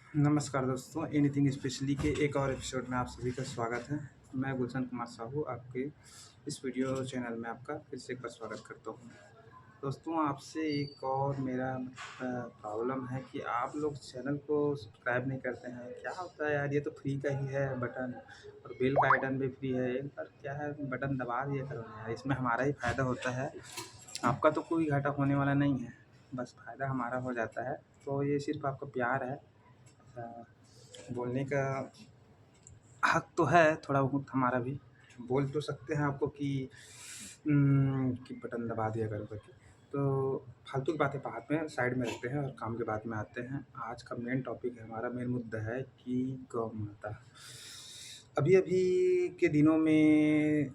नमस्कार दोस्तों, anything specially के एक और एपिसोड में आप सभी का स्वागत है। मैं गुलशन कुमार साहू आपके इस वीडियो चैनल में आपका फिर से एक बार स्वागत करता हूँ। दोस्तों, आपसे एक और मेरा प्रॉब्लम है कि आप लोग चैनल को सब्सक्राइब नहीं करते हैं। क्या होता है यार, ये तो फ्री का ही है बटन, और बेल का आइकन भी फ्री है। एक बार क्या है, बटन दबा दिया करो यार, इसमें हमारा ही फ़ायदा होता है। आपका तो कोई घाटा होने वाला नहीं है, बस फ़ायदा हमारा हो जाता है। तो ये सिर्फ आपका प्यार है। बोलने का हक तो है थोड़ा बहुत हमारा भी। बोल तो सकते हैं आपको कि बटन दबा दिया करो करके। तो फालतू की बातें बाद में साइड में रखते हैं और काम की बात में आते हैं। आज का मेन टॉपिक है, हमारा मेन मुद्दा है कि गौ माता। अभी अभी के दिनों में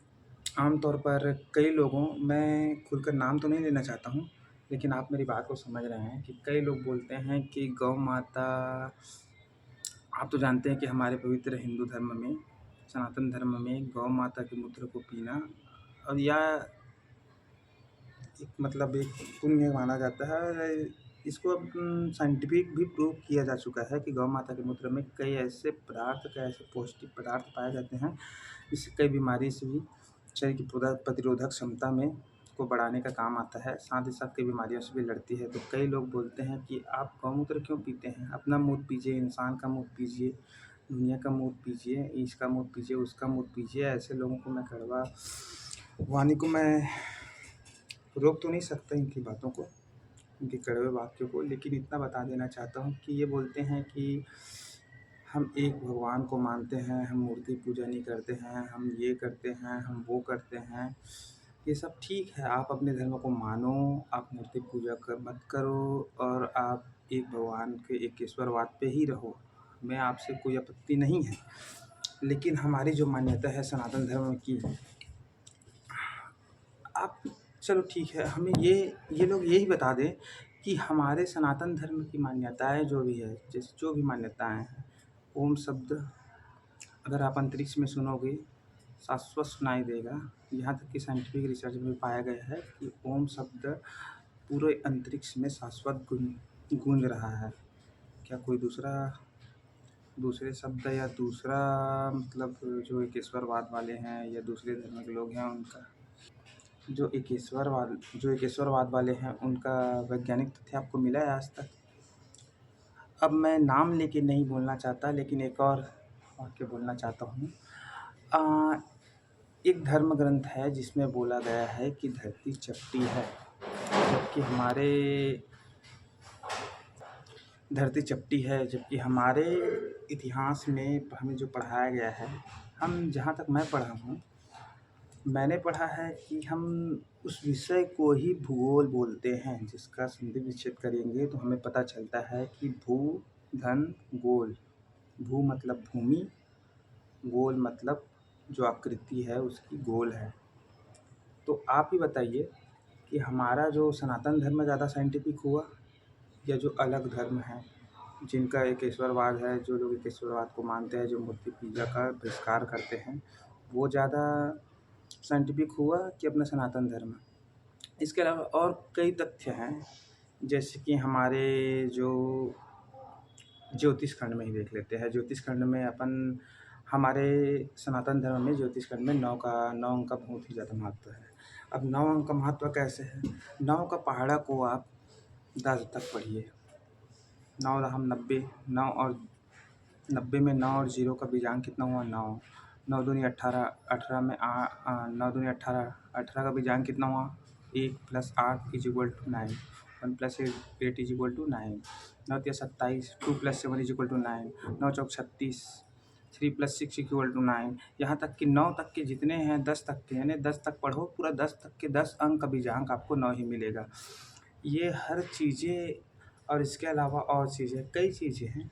आम तौर पर कई लोगों, मैं खुलकर नाम तो नहीं लेना चाहता हूँ, लेकिन आप मेरी बात को समझ रहे हैं कि कई लोग बोलते हैं कि गौ माता, आप तो जानते हैं कि हमारे पवित्र हिंदू धर्म में, सनातन धर्म में गौ माता के मूत्र को पीना और या एक मतलब एक पुण्य माना जाता है। इसको अब साइंटिफिक भी प्रूव किया जा चुका है कि गौ माता के मूत्र में कई ऐसे पदार्थ, कई ऐसे पौष्टिक पदार्थ पाए जाते हैं जिससे कई बीमारी से भी शरीर की प्रतिरोधक क्षमता में को बढ़ाने का काम आता है। साथ ही साथ कई बीमारियों से भी लड़ती है। तो कई लोग बोलते हैं कि आप गौमूत्र क्यों पीते हैं, अपना मूत्र पीजिए, इंसान का मूत्र पीजिए, दुनिया का मूत्र पीजिए, इसका मूत्र पीजिए, उसका मूत्र पीजिए। ऐसे लोगों को मैं कड़वा वाणी को मैं रोक तो नहीं सकता इनकी बातों को, इनके कड़वे वाक्यों को, लेकिन इतना बता देना चाहता हूँ कि ये बोलते हैं कि हम एक भगवान को मानते हैं, हम मूर्ति पूजा नहीं करते हैं, हम ये करते हैं, हम वो करते हैं। ये सब ठीक है, आप अपने धर्म को मानो, आप मूर्ति पूजा मत करो, और आप एक भगवान के एक ईश्वरवाद पे ही रहो। मैं आपसे कोई आपत्ति नहीं है, लेकिन हमारी जो मान्यता है सनातन धर्म की, आप चलो ठीक है, हमें ये लोग यही बता दें कि हमारे सनातन धर्म की मान्यताएं जो भी है, जैसे जो भी मान्यताएं हैं, ओम शब्द अगर आप अंतरिक्ष में सुनोगे शाश्वत सुनाई देगा। यहाँ तक कि साइंटिफिक रिसर्च में पाया गया है कि ओम शब्द पूरे अंतरिक्ष में शाश्वत गूंज रहा है। क्या कोई दूसरे शब्द या दूसरा मतलब जो एकेश्वरवाद वाले हैं या दूसरे धर्म के लोग हैं, उनका जो एकेश्वरवाद वाले हैं, उनका वैज्ञानिक तथ्य आपको मिला है आज तक? अब मैं नाम लेके नहीं बोलना चाहता, लेकिन एक और वाक्य बोलना चाहता हूँ। अ, एक धर्म ग्रंथ है जिसमें बोला गया है कि धरती चपटी है, जबकि हमारे इतिहास में हमें जो पढ़ाया गया है, हम जहाँ तक मैं पढ़ा हूँ, मैंने पढ़ा है कि हम उस विषय को ही भूगोल बोलते हैं, जिसका संधि विच्छेद करेंगे तो हमें पता चलता है कि भू धन गोल, भू मतलब भूमि, गोल मतलब जो आकृति है उसकी गोल है। तो आप ही बताइए कि हमारा जो सनातन धर्म ज़्यादा साइंटिफिक हुआ, या जो अलग धर्म है जिनका एकेश्वरवाद है, जो लोग एकेश्वरवाद को मानते हैं, जो मूर्ति पूजा का बहिष्कार करते हैं, वो ज़्यादा साइंटिफिक हुआ कि अपना सनातन धर्म? इसके अलावा और कई तथ्य हैं, जैसे कि हमारे जो ज्योतिष खंड में ही देख लेते हैं। ज्योतिष खंड में हमारे सनातन धर्म में ज्योतिष खंड में 9 अंक का बहुत ही ज़्यादा महत्व है। अब 9 अंक का महत्व कैसे है? 9 का पहाड़ा को आप 10 तक पढ़िए। 9 दहम 90, 9 और 90 में 9 और 0 का बीजांक कितना हुआ? 9। 9 दूनी 18, 18 में 9 दूनी 18, 18 का बीजांक कितना हुआ? 1 + 8 = 9, 1 + 8 = 9, 9 तिया 27, 2 + 7 = 9, 9 चौक 36, 3 + 6 = 9। यहाँ तक कि 9 तक के जितने हैं 10 तक के, यानी 10 तक पढ़ो, पूरा 10 तक के 10 अंक का बीजांक आपको 9 ही मिलेगा। ये हर चीज़ें, और इसके अलावा और चीज़ें, कई चीज़ें हैं,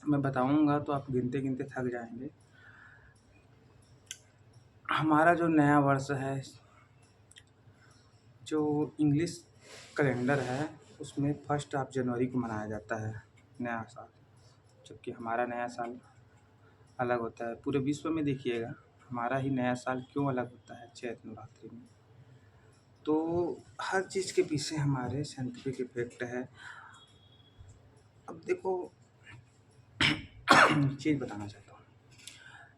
मैं बताऊँगा तो आप गिनते-गिनते थक जाएँगे। हमारा जो नया वर्ष है, जो इंग्लिश कैलेंडर है, उसमें 1 ऑफ जनवरी को मनाया जाता है नया साल, जबकि हमारा नया साल अलग होता है। पूरे विश्व में देखिएगा, हमारा ही नया साल क्यों अलग होता है चैत्र नवरात्रि में। तो हर चीज़ के पीछे हमारे साइंटिफिक इफ़ेक्ट है। अब देखो, चीज़ बताना चाहता हूँ।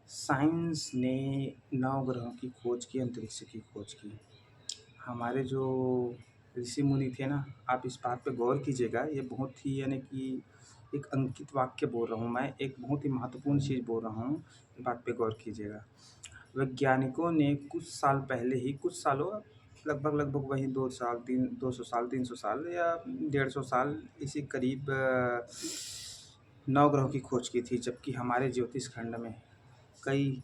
साइंस ने नवग्रहों की खोज की, अंतरिक्ष की खोज की। हमारे जो ऋषि मुनि थे ना, आप इस बात पे गौर कीजिएगा, ये बहुत ही यानी कि एक अंकित वाक्य बोल रहा हूँ मैं, एक बहुत ही महत्वपूर्ण चीज़ बोल रहा हूँ, इस बात पे गौर कीजिएगा। वैज्ञानिकों ने कुछ साल पहले ही, कुछ सालों, लगभग वही 2 साल, 200 साल, 300 साल या 150 साल इसी करीब नवग्रहों की खोज की थी, जबकि हमारे ज्योतिष खंड में कई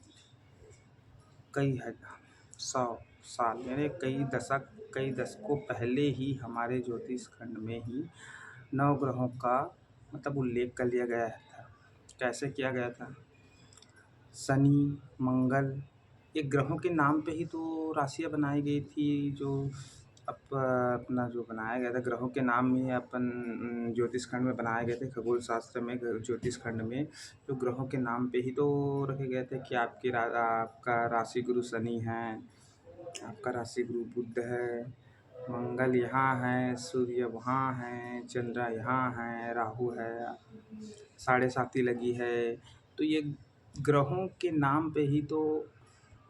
कई है 100 साल यानी कई दशकों पहले ही हमारे ज्योतिष खंड में ही नवग्रहों का मतलब उल्लेख कर लिया गया था। कैसे किया गया था? शनि, मंगल, ये ग्रहों के नाम पे ही तो राशियाँ बनाई गई थी, जो अपना जो बनाया गया था ग्रहों के नाम में अपन ज्योतिष खंड में बनाए गए थे, खगोल शास्त्र में ज्योतिष खंड में जो ग्रहों के नाम पे ही तो रखे गए थे कि आपका राशि गुरु शनि है, आपका राशि गुरु बुध है, मंगल यहाँ है, सूर्य वहाँ है, चंद्र यहाँ है, राहु है, साढ़े साती लगी है। तो ये ग्रहों के नाम पे ही तो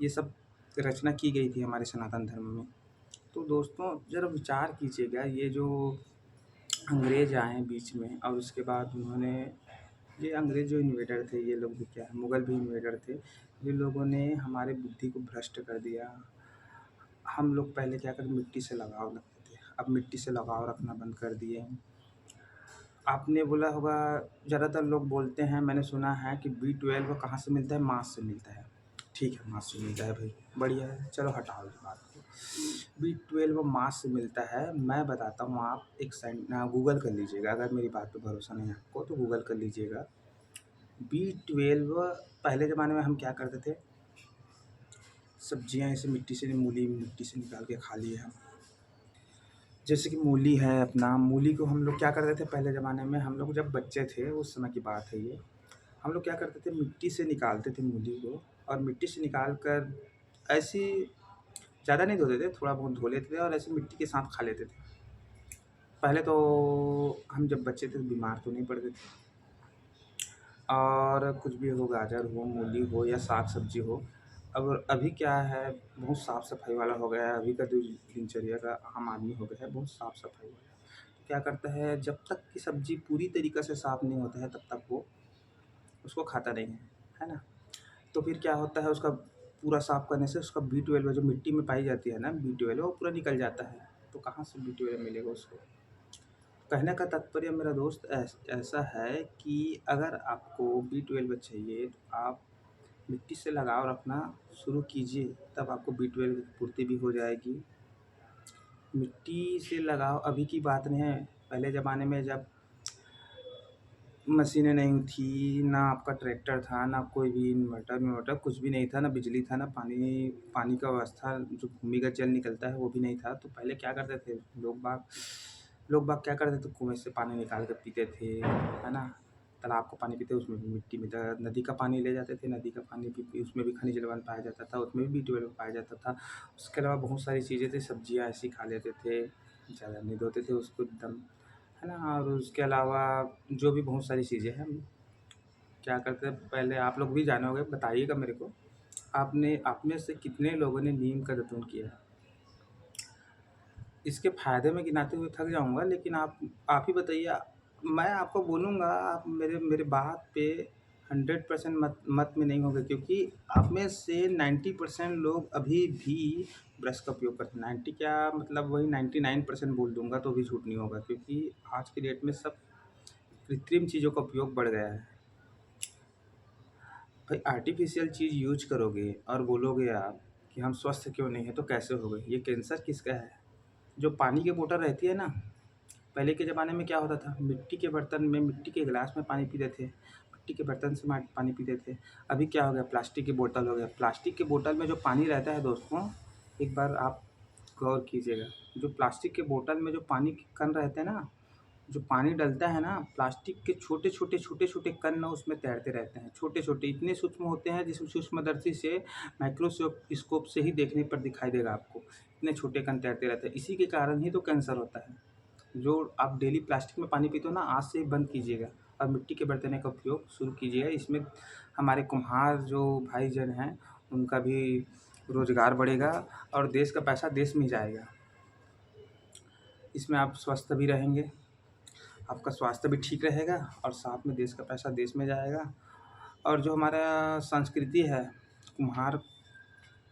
ये सब रचना की गई थी हमारे सनातन धर्म में। तो दोस्तों ज़रा विचार कीजिएगा, ये जो अंग्रेज़ आए बीच में और उसके बाद उन्होंने, ये अंग्रेज़ जो इन्वेडर थे, ये लोग भी क्या है, मुग़ल भी इन्वेडर थे, ये लोगों ने हमारे बुद्धि को भ्रष्ट कर दिया। हम लोग पहले क्या करते, मिट्टी से लगाव रखते थे, अब मिट्टी से लगाव रखना बंद कर दिए। आपने बोला होगा, ज़्यादातर लोग बोलते हैं, मैंने सुना है कि B12 कहाँ से मिलता है? मांस से मिलता है। ठीक है, मांस से मिलता है भाई, बढ़िया है, चलो हटाओ इस बात को। B12 मांस से मिलता है। मैं बताता हूँ, आप एक गूगल कर लीजिएगा, अगर मेरी बात पे भरोसा नहीं है आपको तो गूगल कर लीजिएगा। B12 पहले ज़माने में हम क्या करते थे, सब्जियां ऐसे मिट्टी से निकाल के खा लिए हम। जैसे कि मूली है, अपना मूली को हम लोग क्या करते थे पहले ज़माने में, हम लोग जब बच्चे थे उस समय की बात है ये, हम लोग क्या करते थे, मिट्टी से निकालते थे मूली को, और मिट्टी से निकाल कर ऐसी ज़्यादा नहीं धोते थे, थोड़ा बहुत धो लेते थे और ऐसे मिट्टी के साथ खा लेते थे। पहले तो हम जब बच्चे थे तो बीमार तो नहीं पड़ते थे, और कुछ भी हो, गाजर हो, मूली हो या साग सब्जी हो। अब अभी क्या है, बहुत साफ़ सफाई वाला हो गया है, अभी का जो दिनचर्या का आम आदमी हो गया है, बहुत साफ़ सफाई वाला है। तो क्या करता है, जब तक कि सब्जी पूरी तरीक़े से साफ़ नहीं होता है तब तक वो उसको खाता नहीं है ना? तो फिर क्या होता है, उसका पूरा साफ़ करने से उसका B12 जो मिट्टी में पाई जाती है ना, B12 वो पूरा निकल जाता है। तो कहाँ से B12 मिलेगा उसको? कहने का तात्पर्य मेरा दोस्त ऐसा है कि अगर आपको B12 चाहिए तो आप मिट्टी से लगाव रखना शुरू कीजिए, तब आपको B12 की पूर्ति भी हो जाएगी। मिट्टी से लगाव अभी की बात नहीं है, पहले ज़माने में जब मशीनें नहीं थी, ना आपका ट्रैक्टर था, ना कोई भी इन्वर्टर कुछ भी नहीं था, ना बिजली था, ना पानी का व्यवस्था, जो भूमिगत जल निकलता है वो भी नहीं था। तो पहले क्या करते थे लोग बाग क्या करते थे, कुएँ से पानी निकाल कर पीते थे, है ना? तालाब का पानी पीते, उसमें भी मिट्टी में नदी का पानी ले जाते थे, नदी का पानी भी उसमें भी खनिज लवण पाया जाता था, उसमें भी B12 पाया जाता था। उसके अलावा बहुत सारी चीज़ें थी, सब्जियाँ ऐसी खा लेते थे, ज़्यादा नहीं धोते थे उसको एकदम, है ना? और उसके अलावा जो भी बहुत सारी चीज़ें हैं, हम क्या करते हैं, पहले आप लोग भी जाने होंगे, बताइएगा मेरे को, आप में से कितने लोगों ने नीम का दातून किया है? इसके फ़ायदे मैं गिनाते हुए थक जाऊँगा, लेकिन आप ही बताइए। मैं आपको बोलूँगा, आप मेरे बात पे 100% मत में नहीं होंगे, क्योंकि आप में से 90% लोग अभी भी ब्रश का उपयोग करते हैं। 90 क्या, मतलब वही 99% बोल दूँगा तो भी झूठ नहीं होगा, क्योंकि आज की डेट में सब कृत्रिम चीज़ों का उपयोग बढ़ गया है। भाई आर्टिफ़िशियल चीज़ यूज़ करोगे और बोलोगे आप कि हम स्वस्थ क्यों नहीं हैं, तो कैसे होगे? ये कैंसर किसका है? जो पानी की बोतल रहती है ना, पहले के ज़माने में क्या होता था, मिट्टी के बर्तन में, मिट्टी के गिलास में पानी पीते थे, मिट्टी के बर्तन से पानी पीते थे। अभी क्या हो गया, प्लास्टिक की बोतल हो गया। प्लास्टिक की बोतल में जो पानी रहता है दोस्तों, एक बार आप गौर कीजिएगा, जो प्लास्टिक के बोतल में जो पानी के कण रहते हैं ना, जो पानी डलता है ना, प्लास्टिक के छोटे-छोटे कण ना उसमें तैरते रहते हैं। छोटे-छोटे इतने सूक्ष्म होते हैं, जिस सूक्ष्मदर्शी से स्कोप से ही देखने पर दिखाई देगा आपको। इतने छोटे कण तैरते रहते हैं, इसी के कारण ही तो कैंसर होता है। जो आप डेली प्लास्टिक में पानी पीते हो ना, आज से ही बंद कीजिएगा। और मिट्टी के बर्तन का उपयोग शुरू कीजिए। इसमें हमारे कुम्हार जो भाईजन हैं उनका भी रोज़गार बढ़ेगा और देश का पैसा देश में ही जाएगा। इसमें आप स्वस्थ भी रहेंगे, आपका स्वास्थ्य भी ठीक रहेगा और साथ में देश का पैसा देश में जाएगा। और जो हमारा संस्कृति है, कुम्हार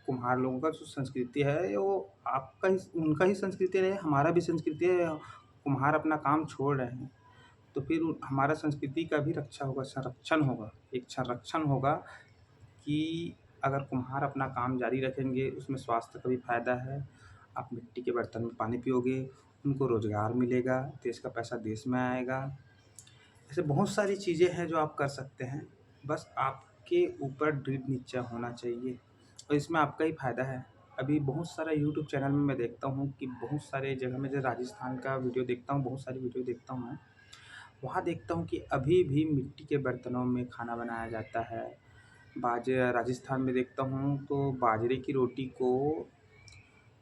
कुम्हार लोगों का जो संस्कृति है वो आपका ही उनका ही संस्कृति है, हमारा भी संस्कृति है। कुम्हार अपना काम छोड़ रहे हैं तो फिर हमारा संस्कृति का भी रक्षा होगा, संरक्षण होगा। एक संरक्षण होगा कि अगर कुम्हार अपना काम जारी रखेंगे उसमें स्वास्थ्य का भी फायदा है। आप मिट्टी के बर्तन में पानी पियोगे, उनको रोज़गार मिलेगा, देश का पैसा देश में आएगा। ऐसे बहुत सारी चीज़ें हैं जो आप कर सकते हैं, बस आपके ऊपर दृढ़ निश्चय होना चाहिए और इसमें आपका ही फ़ायदा है। अभी बहुत सारा यूट्यूब चैनल में मैं देखता हूँ कि बहुत सारे जगह में, जैसे राजस्थान का वीडियो देखता हूँ, बहुत सारी वीडियो देखता हूँ मैं। वहाँ देखता हूँ कि अभी भी मिट्टी के बर्तनों में खाना बनाया जाता है। राजस्थान में देखता हूँ तो बाजरे की रोटी को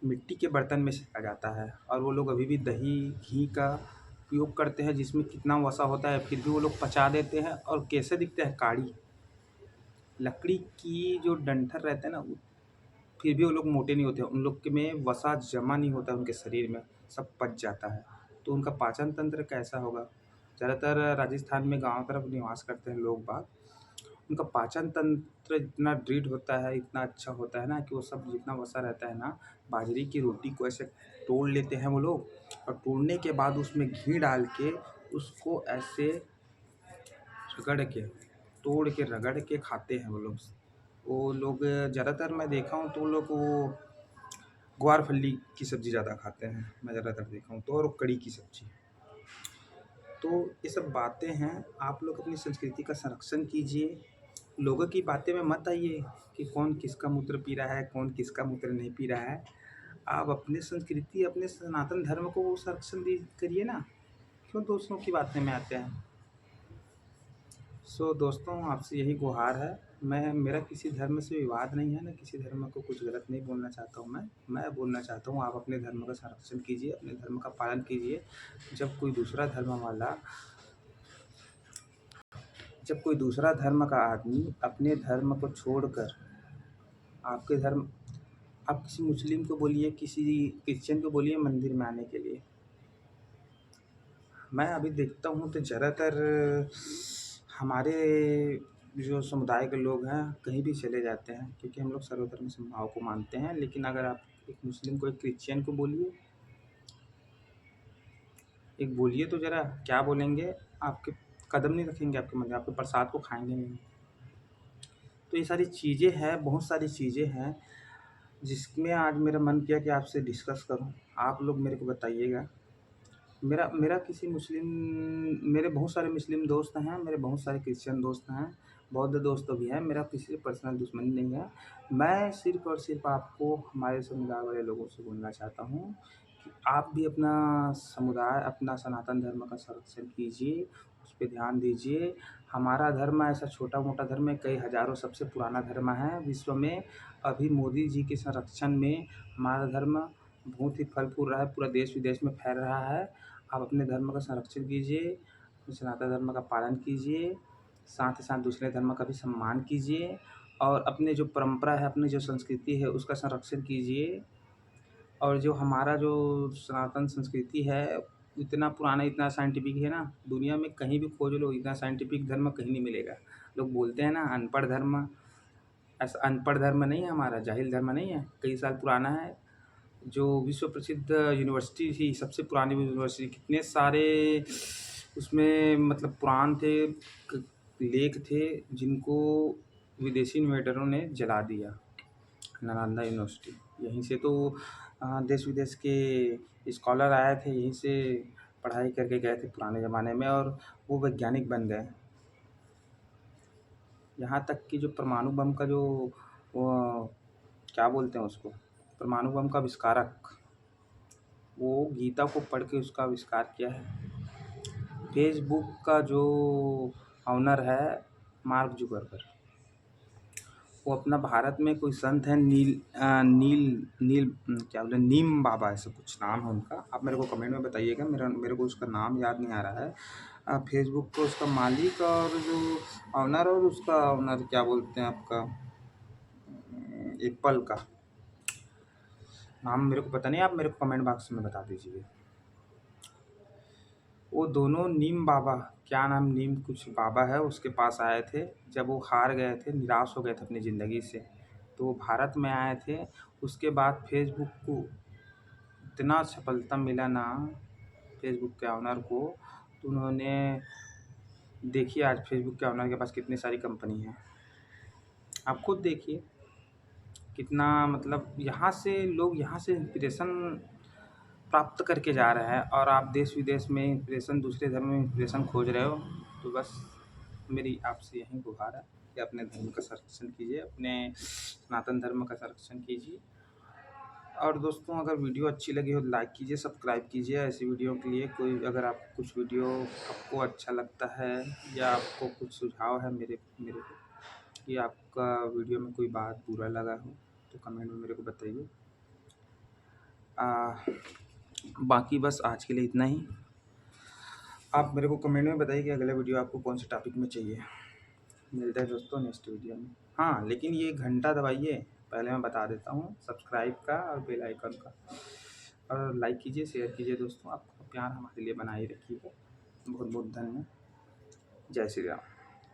मिट्टी के बर्तन में सेका जाता है और वो लोग अभी भी दही, घी का उपयोग करते हैं, जिसमें कितना वसा होता है, फिर भी वो लोग पचा देते हैं। और कैसे दिखते हैं, काढ़ी लकड़ी की जो डंठल रहते हैं ना, फिर भी वो लोग मोटे नहीं होते, उन लोग के में वसा जमा नहीं होता, उनके शरीर में सब पच जाता है। तो उनका पाचन तंत्र कैसा होगा? ज़्यादातर राजस्थान में गाँव तरफ निवास करते हैं लोग बाग, उनका पाचन तंत्र इतना दृढ़ होता है, इतना अच्छा होता है ना कि वो सब जितना वसा रहता है ना, बाजरे की रोटी को ऐसे तोड़ लेते हैं वो लोग और तोड़ने के बाद उसमें घी डाल के उसको ऐसे रगड़ के, तोड़ के रगड़ के खाते हैं वो लोग। वो लोग ज़्यादातर मैं देखा हूँ तो वो लोग वो ग्वारफली की सब्ज़ी ज़्यादा खाते हैं, मैं ज़्यादातर देखा हूँ तो, और कड़ी की सब्ज़ी। तो ये सब बातें हैं, आप लोग अपनी संस्कृति का संरक्षण कीजिए। लोगों की बातें में मत आइए कि कौन किसका मूत्र पी रहा है, कौन किसका मूत्र नहीं पी रहा है। आप अपनी संस्कृति, अपने सनातन धर्म को संरक्षण करिए ना, क्यों दूसरों की बातें में आते हैं। सो दोस्तों, आपसे यही गुहार है। मेरा किसी धर्म से विवाद नहीं है, ना किसी धर्म को कुछ गलत नहीं बोलना चाहता हूँ मैं बोलना चाहता हूँ आप अपने धर्म का संरक्षण कीजिए, अपने धर्म का पालन कीजिए। जब कोई दूसरा धर्म का आदमी अपने धर्म को छोड़कर आपके धर्म, आप किसी मुस्लिम को बोलिए, किसी क्रिश्चियन को बोलिए मंदिर में आने के लिए, मैं अभी देखता हूँ तो ज़्यादातर हमारे जो समुदाय के लोग हैं कहीं भी चले जाते हैं, क्योंकि हम लोग सर्वधर्म समभाव को मानते हैं। लेकिन अगर आप एक मुस्लिम को, एक क्रिश्चियन को बोलिए, एक बोलिए तो ज़रा, क्या बोलेंगे, आपके कदम नहीं रखेंगे आपके मंदिर, आपके प्रसाद को खाएंगे नहीं। तो ये सारी चीज़ें हैं, बहुत सारी चीज़ें हैं जिसमें आज मेरा मन किया कि आपसे डिस्कस करूं। आप लोग मेरे को बताइएगा। मेरा मेरा किसी मुस्लिम मेरे बहुत सारे मुस्लिम दोस्त हैं, मेरे बहुत सारे क्रिश्चियन दोस्त हैं, बौद्ध दोस्त भी हैं, मेरा किसी से पर्सनल दुश्मनी नहीं है। मैं सिर्फ़ और सिर्फ़ आपको, हमारे समुदाय वाले लोगों से बोलना चाहता हूँ कि आप भी अपना समुदाय, अपना सनातन धर्म का संरक्षण कीजिए, उस पे ध्यान दीजिए। हमारा धर्म ऐसा छोटा-मोटा धर्म है, कई हज़ारों सबसे पुराना धर्म है विश्व में। अभी मोदी जी के संरक्षण में हमारा धर्म बहुत ही फल फूल रहा है, पूरा देश-विदेश में फैल रहा है। आप अपने धर्म का संरक्षण कीजिए, अपने सनातन धर्म का पालन कीजिए, साथ ही साथ दूसरे धर्म का भी सम्मान कीजिए और अपने जो परंपरा है, अपनी जो संस्कृति है उसका संरक्षण कीजिए। और जो हमारा जो सनातन संस्कृति है, इतना पुराना, इतना साइंटिफिक है ना, दुनिया में कहीं भी खोज लो, इतना साइंटिफिक धर्म कहीं नहीं मिलेगा। लोग बोलते हैं ना अनपढ़ धर्म, ऐसा अनपढ़ धर्म नहीं है हमारा, जाहिल धर्म नहीं है, कई साल पुराना है। जो विश्व प्रसिद्ध यूनिवर्सिटी थी, सबसे पुरानी यूनिवर्सिटी, कितने सारे उसमें मतलब पुराण थे, लेख थे, जिनको विदेशी इन्वेडरों ने जला दिया। नालंदा यूनिवर्सिटी, यहीं से तो देश विदेश के स्कॉलर आए थे, यहीं से पढ़ाई करके गए थे पुराने ज़माने में और वो वैज्ञानिक बन गए। यहाँ तक कि जो परमाणु बम का जो वो क्या बोलते हैं उसको, परमाणु बम का आविष्कारक, वो गीता को पढ़ के उसका आविष्कार किया है। फेसबुक का जो ऑनर है मार्क जुकरबर्ग, वो अपना भारत में कोई संत है, क्या बोले, नीम बाबा, ऐसा कुछ नाम है उनका। आप मेरे को कमेंट में बताइएगा, मेरे को उसका नाम याद नहीं आ रहा है। फेसबुक को उसका मालिक और जो ऑनर और उसका ऑनर क्या बोलते हैं आपका एप्पल का नाम मेरे को पता नहीं, आप मेरे को कमेंट बॉक्स में बता दीजिए। वो दोनों नीम बाबा, क्या नाम, नीम कुछ बाबा है, उसके पास आए थे जब वो हार गए थे, निराश हो गए थे अपनी ज़िंदगी से, तो वो भारत में आए थे। उसके बाद फेसबुक को इतना सफलता मिला ना, फेसबुक के ऑनर को, तो उन्होंने, देखिए आज फेसबुक के ऑनर के पास कितनी सारी कंपनी है, आप खुद देखिए कितना, मतलब यहाँ से लोग यहाँ से इंस्पिरेशन प्राप्त करके जा रहे हैं, और आप देश विदेश में इंस्पिरेशन, दूसरे धर्म में इंस्पिरेशन खोज रहे हो। तो बस मेरी आपसे यही गुहार है कि अपने धर्म का संरक्षण कीजिए, अपने सनातन धर्म का संरक्षण कीजिए। और दोस्तों अगर वीडियो अच्छी लगी हो तो लाइक कीजिए, सब्सक्राइब कीजिए ऐसी वीडियो के लिए। कोई अगर आप कुछ वीडियो आपको अच्छा लगता है या आपको कुछ सुझाव है मेरे मेरे को, कि आपका वीडियो में कोई बात बुरा लगा हो, तो कमेंट में मेरे को बताइए। बाकी बस आज के लिए इतना ही। आप मेरे को कमेंट में बताइए कि अगला वीडियो आपको कौन से टॉपिक में चाहिए। मिलते हैं दोस्तों नेक्स्ट वीडियो में। हाँ, लेकिन ये घंटा दबाइए, पहले मैं बता देता हूँ, सब्सक्राइब का और बेल आइकन का, और लाइक कीजिए, शेयर कीजिए दोस्तों। आपका प्यार हमारे लिए बनाए रखिएगा। बहुत बहुत धन्यवाद। जय श्री राम।